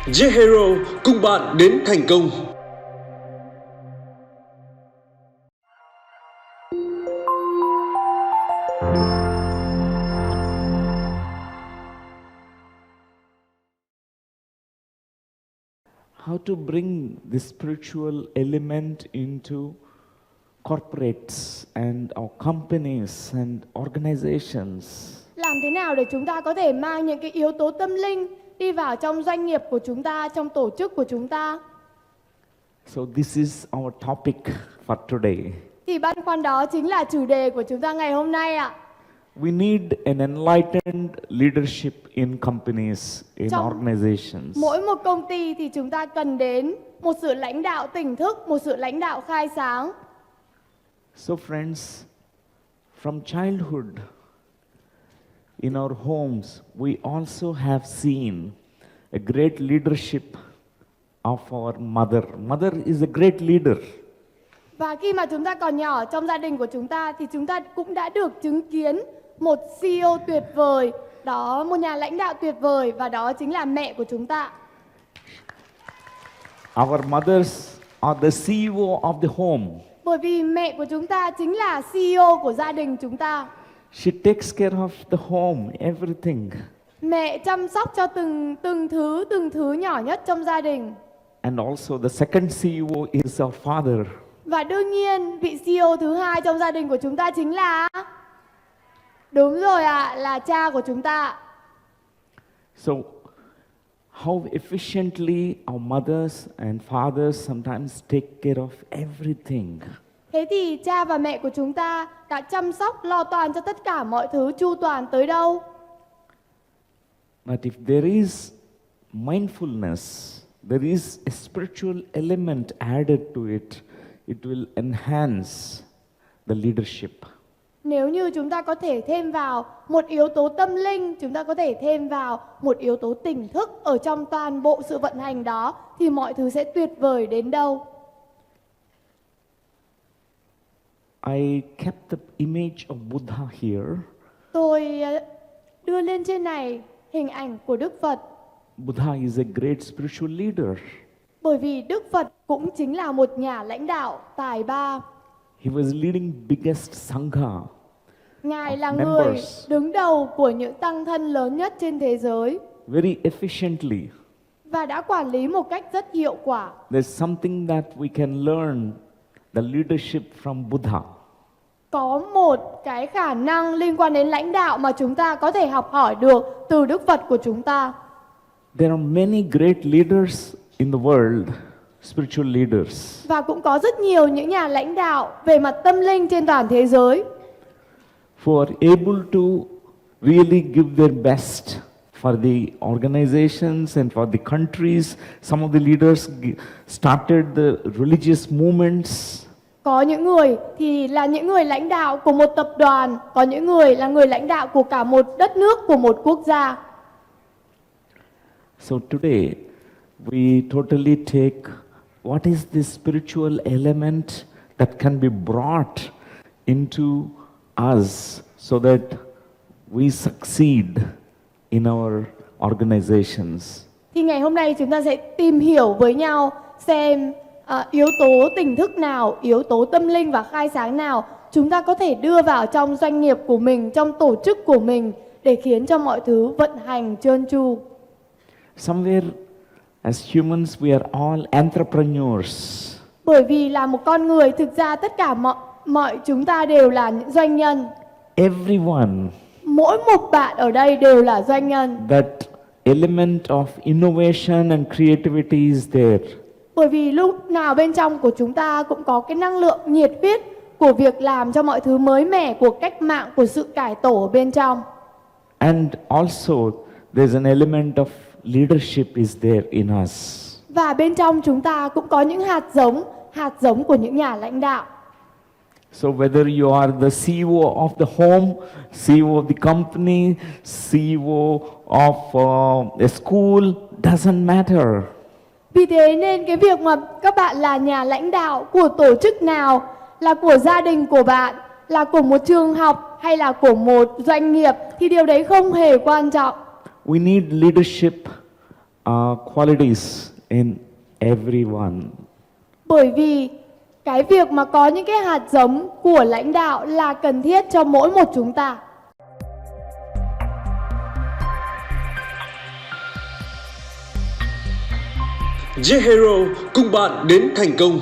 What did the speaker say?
J-Hero cùng bạn đến thành công. How to bring the spiritual element into corporates and our companies and organizations. Làm thế nào để chúng ta có thể mang những cái yếu tố tâm linh đi vào trong doanh nghiệp của chúng ta, trong tổ chức của chúng ta? So this is our topic for today. Thì băn khoăn đó chính là chủ đề của chúng ta ngày hôm nay ạ. We need an enlightened leadership in companies, in organizations. Mỗi một công ty thì chúng ta cần đến một sự lãnh đạo tỉnh thức, một sự lãnh đạo khai sáng. So friends, from childhood, in our homes, we also have seen a great leadership of our mother. Mother is a great leader. Và khi mà chúng ta còn nhỏ trong gia đình của chúng ta thì chúng ta cũng đã được chứng kiến một CEO tuyệt vời, đó một nhà lãnh đạo tuyệt vời, và đó chính là mẹ của chúng ta. Our mothers are the CEO of the home. Bởi vì mẹ của chúng ta chính là CEO của gia đình chúng ta. She takes care of the home, everything. Mẹ chăm sóc cho từng thứ nhỏ nhất trong gia đình. And also the second CEO is our father. Và đương nhiên vị CEO thứ hai trong gia đình của chúng ta chính là, đúng rồi ạ, là cha của chúng ta. So how efficiently our mothers and fathers sometimes take care of everything. Thế thì cha và mẹ của chúng ta đã chăm sóc lo toan cho tất cả mọi thứ, chu toàn tới đâu. But if there is mindfulness, there is a spiritual element added to it, it will enhance the leadership. Nếu như chúng ta có thể thêm vào một yếu tố tâm linh, chúng ta có thể thêm vào một yếu tố tỉnh thức ở trong toàn bộ sự vận hành đó, thì mọi thứ sẽ tuyệt vời đến đâu. I kept the image of Buddha here. Tôi đưa lên trên này hình ảnh của Đức Phật. Buddha is a great spiritual leader. Bởi vì Đức Phật cũng chính là một nhà lãnh đạo tài ba. He was leading biggest sangha. Ngài là người đứng đầu của những tăng thân lớn nhất trên thế giới. Very efficiently. Và đã quản lý một cách rất hiệu quả. There's something that we can learn the leadership from Buddha. Có một cái khả năng liên quan đến lãnh đạo mà chúng ta có thể học hỏi được từ Đức Phật của chúng ta. There are many great leaders in the world, spiritual leaders. Và cũng có rất nhiều những nhà lãnh đạo về mặt tâm linh trên toàn thế giới. Who are able to really give their best for the organizations and for the countries. Some of the leaders started the religious movements. Có những người thì là những người lãnh đạo của một tập đoàn, có những người là người lãnh đạo của cả một đất nước, của một quốc gia. So today we totally take what is the spiritual element that can be brought into us so that we succeed in our organizations. Thì ngày hôm nay chúng ta sẽ tìm hiểu với nhau xem yếu tố tỉnh thức nào, yếu tố tâm linh và khai sáng nào chúng ta có thể đưa vào trong doanh nghiệp của mình, trong tổ chức của mình để khiến cho mọi thứ vận hành trơn tru. Somewhere as humans we are all entrepreneurs. Bởi vì là một con người, thực ra tất cả mọi chúng ta đều là những doanh nhân. Everyone. Mỗi một bạn ở đây đều là doanh nhân. That element of innovation and creativity is there. Bởi vì lúc nào bên trong của chúng ta cũng có cái năng lượng nhiệt huyết của việc làm cho mọi thứ mới mẻ, của cách mạng, của sự cải tổ ở bên trong. And also there's an element of leadership is there in us. Và bên trong chúng ta cũng có những hạt giống của những nhà lãnh đạo. So whether you are the CEO of the home, CEO of the company, CEO of a school, doesn't matter. Vì thế nên cái việc mà các bạn là nhà lãnh đạo của tổ chức nào, là của gia đình của bạn, là của một trường học hay là của một doanh nghiệp thì điều đấy không hề quan trọng. We need leadership qualities in everyone. Bởi vì cái việc mà có những cái hạt giống của lãnh đạo là cần thiết cho mỗi một chúng ta. J Hero cùng bạn đến thành công.